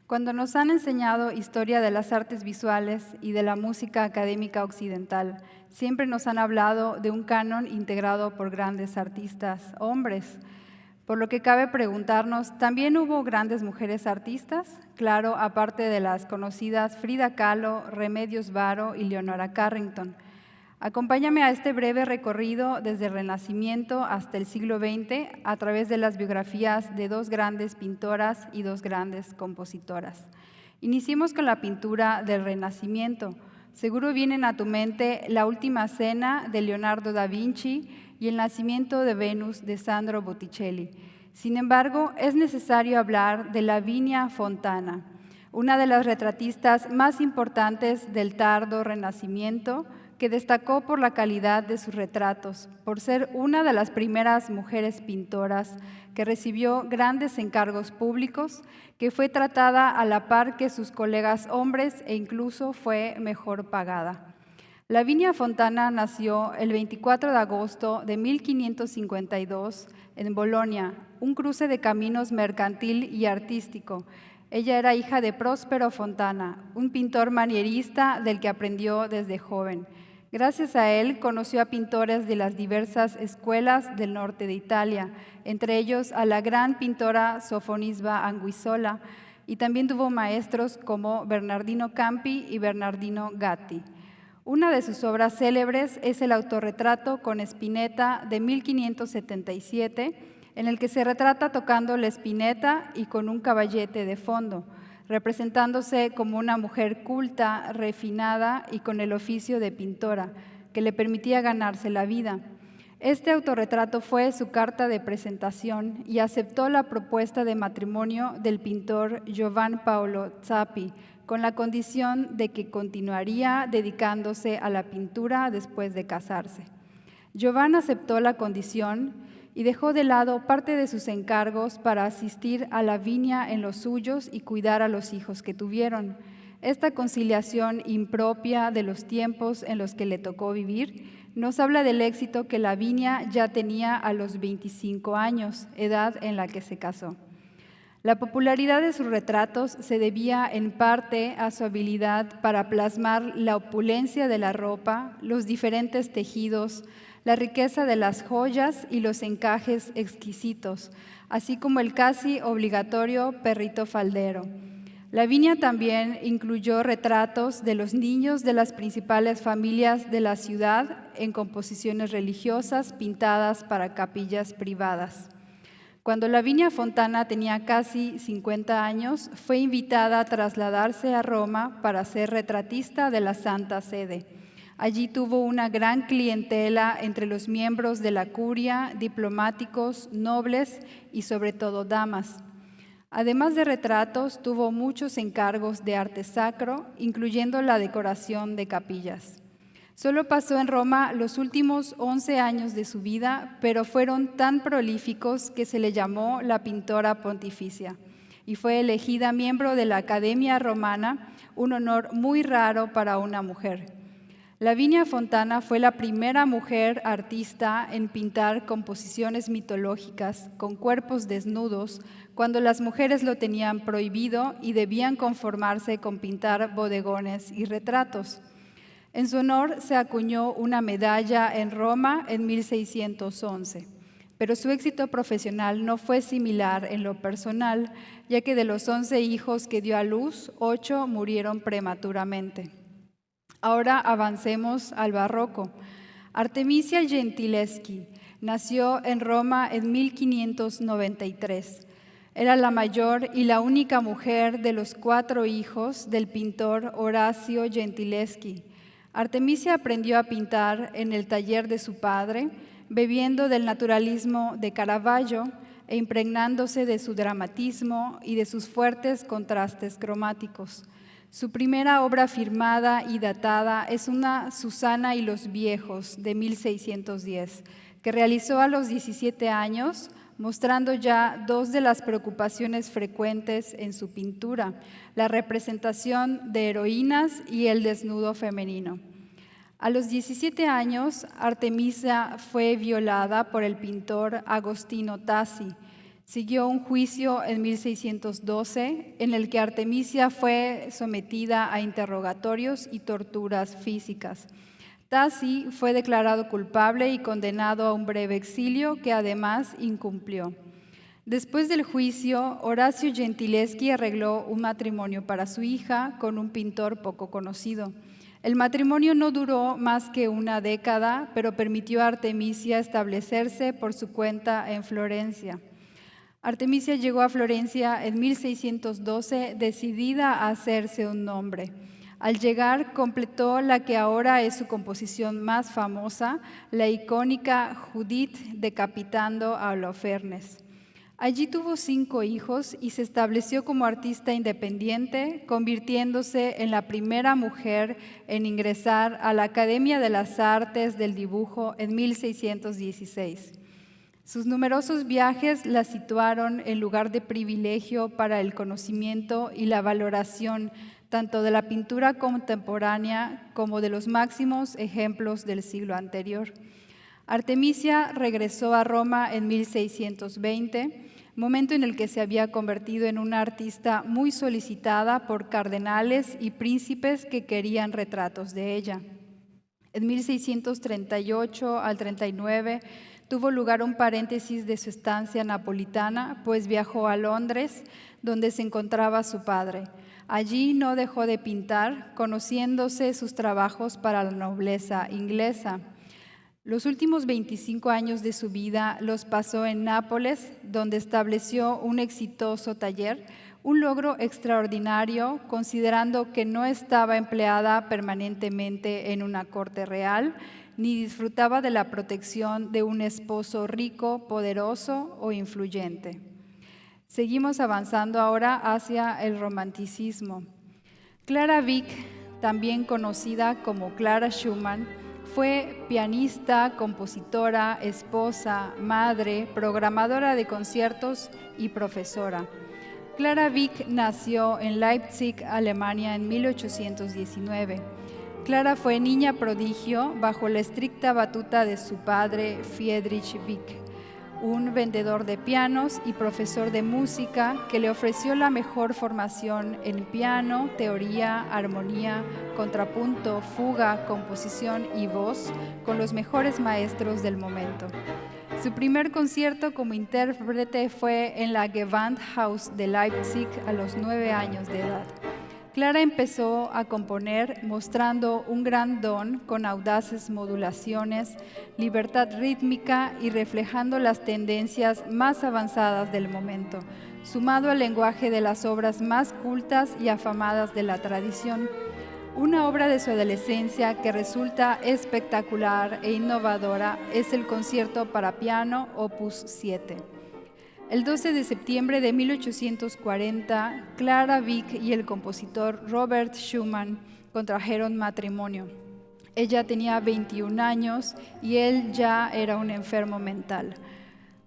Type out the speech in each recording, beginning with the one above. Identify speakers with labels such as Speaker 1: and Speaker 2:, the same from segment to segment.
Speaker 1: Cuando nos han enseñado historia de las artes visuales y de la música académica occidental, siempre nos han hablado de un canon integrado por grandes artistas, hombres. Por lo que cabe preguntarnos, ¿también hubo grandes mujeres artistas? Claro, aparte de las conocidas Frida Kahlo, Remedios Varo y Leonora Carrington. Acompáñame a este breve recorrido desde el Renacimiento hasta el siglo XX a través de las biografías de dos grandes pintoras y dos grandes compositoras. Iniciemos con la pintura del Renacimiento. Seguro vienen a tu mente La Última Cena de Leonardo da Vinci y El Nacimiento de Venus de Sandro Botticelli. Sin embargo, es necesario hablar de Lavinia Fontana, una de las retratistas más importantes del tardo Renacimiento, que destacó por la calidad de sus retratos, por ser una de las primeras mujeres pintoras que recibió grandes encargos públicos, que fue tratada a la par que sus colegas hombres e incluso fue mejor pagada. Lavinia Fontana nació el 24 de agosto de 1552 en Bolonia, un cruce de caminos mercantil y artístico. Ella era hija de Próspero Fontana, un pintor manierista del que aprendió desde joven. Gracias a él conoció a pintores de las diversas escuelas del norte de Italia, entre ellos a la gran pintora Sofonisba Anguissola, y también tuvo maestros como Bernardino Campi y Bernardino Gatti. Una de sus obras célebres es el autorretrato con Spinetta de 1577, en el que se retrata tocando la spinetta y con un caballete de fondo, representándose como una mujer culta, refinada y con el oficio de pintora, que le permitía ganarse la vida. Este autorretrato fue su carta de presentación y aceptó la propuesta de matrimonio del pintor Giovan Paolo Zappi, con la condición de que continuaría dedicándose a la pintura después de casarse. Giovan aceptó la condición y dejó de lado parte de sus encargos para asistir a Lavinia en los suyos y cuidar a los hijos que tuvieron. Esta conciliación impropia de los tiempos en los que le tocó vivir nos habla del éxito que Lavinia ya tenía a los 25 años, edad en la que se casó. La popularidad de sus retratos se debía en parte a su habilidad para plasmar la opulencia de la ropa, los diferentes tejidos, la riqueza de las joyas y los encajes exquisitos, así como el casi obligatorio perrito faldero. Lavinia también incluyó retratos de los niños de las principales familias de la ciudad en composiciones religiosas pintadas para capillas privadas. Cuando Lavinia Fontana tenía casi 50 años, fue invitada a trasladarse a Roma para ser retratista de la Santa Sede. Allí tuvo una gran clientela entre los miembros de la curia, diplomáticos, nobles y sobre todo damas. Además de retratos, tuvo muchos encargos de arte sacro, incluyendo la decoración de capillas. Solo pasó en Roma los últimos 11 años de su vida, pero fueron tan prolíficos que se le llamó la pintora pontificia y fue elegida miembro de la Academia Romana, un honor muy raro para una mujer. Lavinia Fontana fue la primera mujer artista en pintar composiciones mitológicas con cuerpos desnudos cuando las mujeres lo tenían prohibido y debían conformarse con pintar bodegones y retratos. En su honor se acuñó una medalla en Roma en 1611, pero su éxito profesional no fue similar en lo personal, ya que de los 11 hijos que dio a luz, 8 murieron prematuramente. Ahora avancemos al barroco. Artemisia Gentileschi nació en Roma en 1593. Era la mayor y la única mujer de los 4 hijos del pintor Orazio Gentileschi. Artemisia aprendió a pintar en el taller de su padre, bebiendo del naturalismo de Caravaggio e impregnándose de su dramatismo y de sus fuertes contrastes cromáticos. Su primera obra firmada y datada es una Susana y los viejos de 1610, que realizó a los 17 años, mostrando ya 2 de las preocupaciones frecuentes en su pintura, la representación de heroínas y el desnudo femenino. A los 17 años, Artemisia fue violada por el pintor Agostino Tassi. Siguió un juicio en 1612 en el que Artemisia fue sometida a interrogatorios y torturas físicas. Tassi fue declarado culpable y condenado a un breve exilio que además incumplió. Después del juicio, Horacio Gentileschi arregló un matrimonio para su hija con un pintor poco conocido. El matrimonio no duró más que una década, pero permitió a Artemisia establecerse por su cuenta en Florencia. Artemisia llegó a Florencia en 1612 decidida a hacerse un nombre. Al llegar, completó la que ahora es su composición más famosa, la icónica Judith decapitando a Holofernes. Allí tuvo 5 hijos y se estableció como artista independiente, convirtiéndose en la primera mujer en ingresar a la Academia de las Artes del Dibujo en 1616. Sus numerosos viajes la situaron en lugar de privilegio para el conocimiento y la valoración tanto de la pintura contemporánea como de los máximos ejemplos del siglo anterior. Artemisia regresó a Roma en 1620, momento en el que se había convertido en una artista muy solicitada por cardenales y príncipes que querían retratos de ella. En 1638 al 39 tuvo lugar un paréntesis de su estancia napolitana, pues viajó a Londres, donde se encontraba su padre. Allí no dejó de pintar, conociéndose sus trabajos para la nobleza inglesa. Los últimos 25 años de su vida los pasó en Nápoles, donde estableció un exitoso taller, un logro extraordinario, considerando que no estaba empleada permanentemente en una corte real, ni disfrutaba de la protección de un esposo rico, poderoso o influyente. Seguimos avanzando ahora hacia el romanticismo. Clara Wieck, también conocida como Clara Schumann, fue pianista, compositora, esposa, madre, programadora de conciertos y profesora. Clara Wieck nació en Leipzig, Alemania, en 1819. Clara fue niña prodigio bajo la estricta batuta de su padre, Friedrich Wieck, un vendedor de pianos y profesor de música que le ofreció la mejor formación en piano, teoría, armonía, contrapunto, fuga, composición y voz con los mejores maestros del momento. Su primer concierto como intérprete fue en la Gewandhaus de Leipzig a los 9 años de edad. Clara empezó a componer mostrando un gran don con audaces modulaciones, libertad rítmica y reflejando las tendencias más avanzadas del momento, sumado al lenguaje de las obras más cultas y afamadas de la tradición. Una obra de su adolescencia que resulta espectacular e innovadora es el concierto para piano Opus 7. El 12 de septiembre de 1840, Clara Wieck y el compositor Robert Schumann contrajeron matrimonio. Ella tenía 21 años y él ya era un enfermo mental.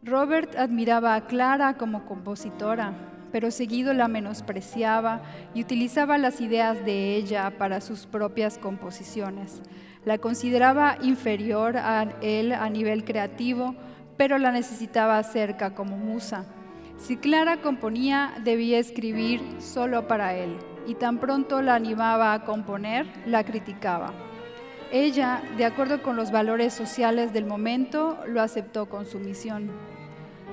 Speaker 1: Robert admiraba a Clara como compositora, pero seguido la menospreciaba y utilizaba las ideas de ella para sus propias composiciones. La consideraba inferior a él a nivel creativo, pero la necesitaba cerca como musa. Si Clara componía, debía escribir solo para él, y tan pronto la animaba a componer, la criticaba. Ella, de acuerdo con los valores sociales del momento, lo aceptó con sumisión.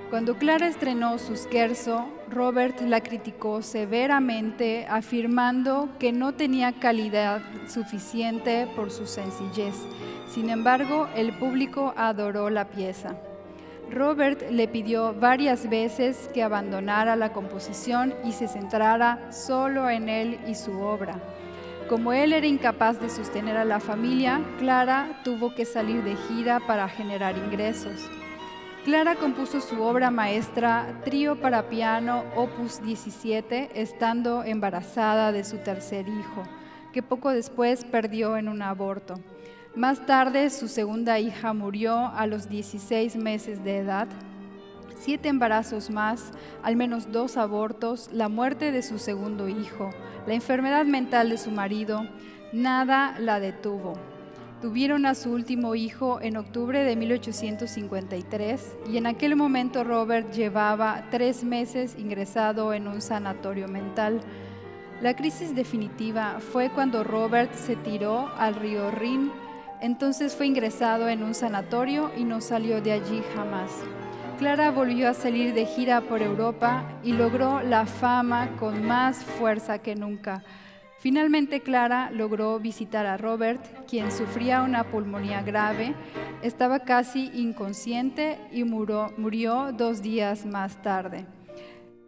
Speaker 1: Cuando Clara estrenó su scherzo, Robert la criticó severamente, afirmando que no tenía calidad suficiente por su sencillez. Sin embargo, el público adoró la pieza. Robert le pidió varias veces que abandonara la composición y se centrara solo en él y su obra. Como él era incapaz de sostener a la familia, Clara tuvo que salir de gira para generar ingresos. Clara compuso su obra maestra, Trío para piano, Opus 17, estando embarazada de su tercer hijo, que poco después perdió en un aborto. Más tarde, su segunda hija murió a los 16 meses de edad. 7 embarazos más, al menos 2 abortos, la muerte de su segundo hijo, la enfermedad mental de su marido, nada la detuvo. Tuvieron a su último hijo en octubre de 1853 y en aquel momento Robert llevaba 3 meses ingresado en un sanatorio mental. La crisis definitiva fue cuando Robert se tiró al río Rin. Entonces fue ingresado en un sanatorio y no salió de allí jamás. Clara volvió a salir de gira por Europa y logró la fama con más fuerza que nunca. Finalmente Clara logró visitar a Robert, quien sufría una pulmonía grave, estaba casi inconsciente y murió 2 días más tarde.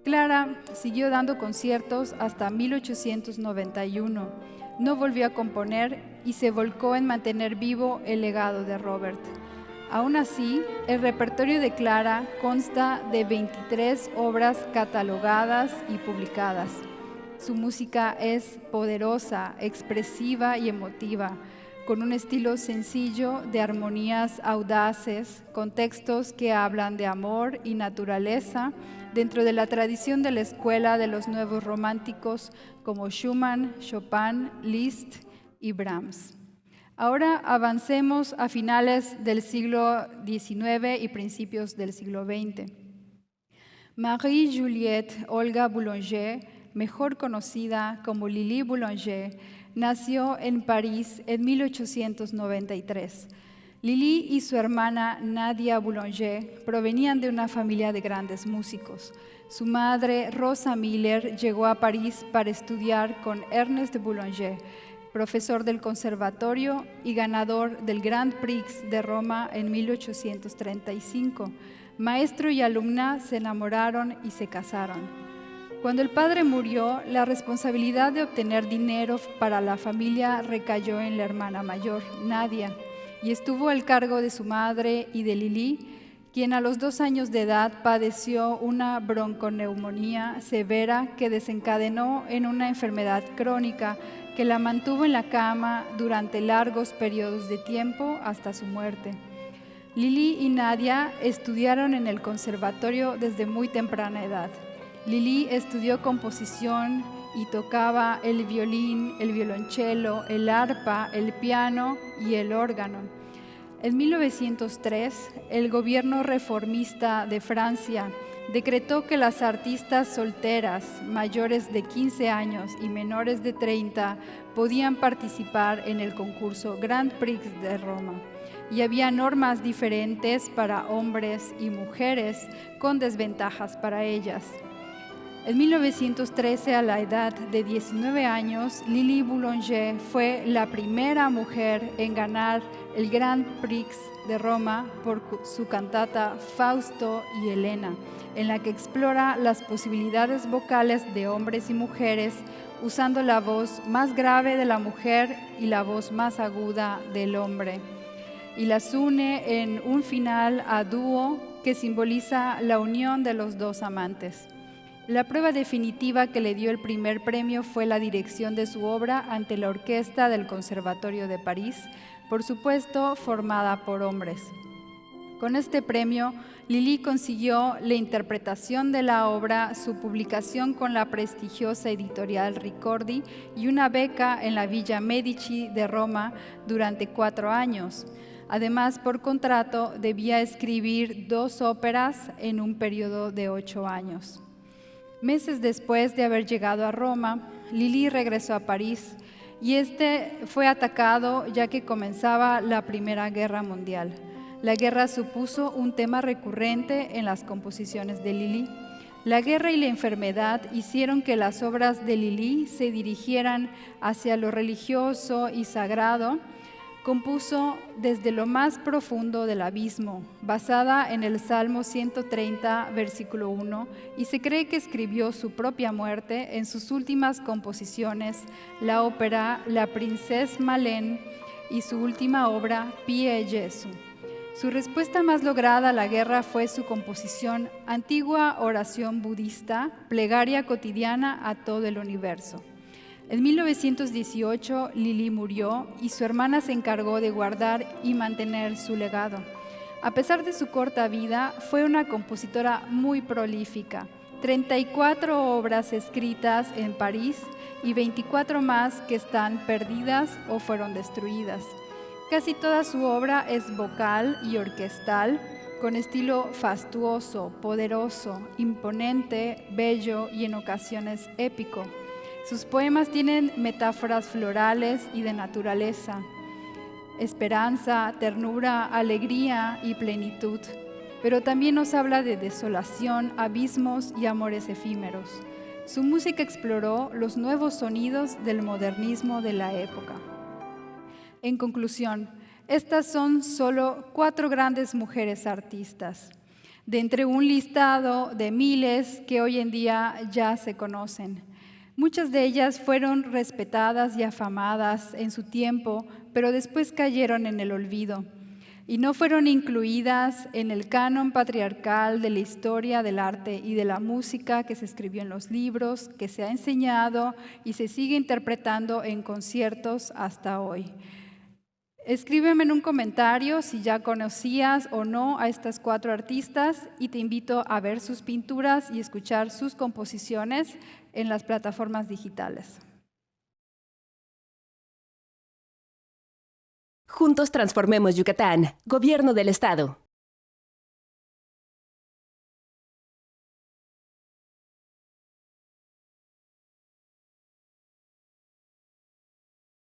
Speaker 1: Clara siguió dando conciertos hasta 1891. No volvió a componer y se volcó en mantener vivo el legado de Robert. Aún así, el repertorio de Clara consta de 23 obras catalogadas y publicadas. Su música es poderosa, expresiva y emotiva, con un estilo sencillo de armonías audaces, con textos que hablan de amor y naturaleza, dentro de la tradición de la escuela de los nuevos románticos como Schumann, Chopin, Liszt y Brahms. Ahora avancemos a finales del siglo XIX y principios del siglo XX. Marie-Juliette Olga Boulanger, mejor conocida como Lili Boulanger, nació en París en 1893. Lili y su hermana Nadia Boulanger provenían de una familia de grandes músicos. Su madre, Rosa Miller, llegó a París para estudiar con Ernest Boulanger, profesor del conservatorio y ganador del Grand Prix de Roma en 1835. Maestro y alumna se enamoraron y se casaron. Cuando el padre murió, la responsabilidad de obtener dinero para la familia recayó en la hermana mayor, Nadia, y estuvo al cargo de su madre y de Lili, quien a los 2 años de edad padeció una bronconeumonía severa que desencadenó en una enfermedad crónica que la mantuvo en la cama durante largos periodos de tiempo hasta su muerte. Lili y Nadia estudiaron en el conservatorio desde muy temprana edad. Lili estudió composición y tocaba el violín, el violonchelo, el arpa, el piano y el órgano. En 1903, el gobierno reformista de Francia decretó que las artistas solteras mayores de 15 años y menores de 30 podían participar en el concurso Grand Prix de Roma. Y había normas diferentes para hombres y mujeres con desventajas para ellas. En 1913, a la edad de 19 años, Lili Boulanger fue la primera mujer en ganar el Grand Prix de Roma por su cantata Fausto y Helena, en la que explora las posibilidades vocales de hombres y mujeres usando la voz más grave de la mujer y la voz más aguda del hombre, y las une en un final a dúo que simboliza la unión de los 2 amantes. La prueba definitiva que le dio el primer premio fue la dirección de su obra ante la orquesta del Conservatorio de París, por supuesto formada por hombres. Con este premio, Lili consiguió la interpretación de la obra, su publicación con la prestigiosa editorial Ricordi y una beca en la Villa Medici de Roma durante 4 años. Además, por contrato, debía escribir 2 óperas en un periodo de 8 años. Meses después de haber llegado a Roma, Lili regresó a París y fue atacado ya que comenzaba la Primera Guerra Mundial. La guerra supuso un tema recurrente en las composiciones de Lili. La guerra y la enfermedad hicieron que las obras de Lili se dirigieran hacia lo religioso y sagrado. Compuso desde lo más profundo del abismo, basada en el Salmo 130, versículo 1, y se cree que escribió su propia muerte en sus últimas composiciones, la ópera La Princesse Malène y su última obra, Pie Jesu. Su respuesta más lograda a la guerra fue su composición Antigua Oración Budista, plegaria cotidiana a todo el universo. En 1918, Lili murió y su hermana se encargó de guardar y mantener su legado. A pesar de su corta vida, fue una compositora muy prolífica. 34 obras escritas en París y 24 más que están perdidas o fueron destruidas. Casi toda su obra es vocal y orquestal, con estilo fastuoso, poderoso, imponente, bello y en ocasiones épico. Sus poemas tienen metáforas florales y de naturaleza, esperanza, ternura, alegría y plenitud, pero también nos habla de desolación, abismos y amores efímeros. Su música exploró los nuevos sonidos del modernismo de la época. En conclusión, estas son solo 4 grandes mujeres artistas, de entre un listado de miles que hoy en día ya se conocen. Muchas de ellas fueron respetadas y afamadas en su tiempo, pero después cayeron en el olvido y no fueron incluidas en el canon patriarcal de la historia del arte y de la música que se escribió en los libros, que se ha enseñado y se sigue interpretando en conciertos hasta hoy. Escríbeme en un comentario si ya conocías o no a estas 4 artistas y te invito a ver sus pinturas y escuchar sus composiciones en las plataformas digitales.
Speaker 2: Juntos transformemos Yucatán. Gobierno del Estado.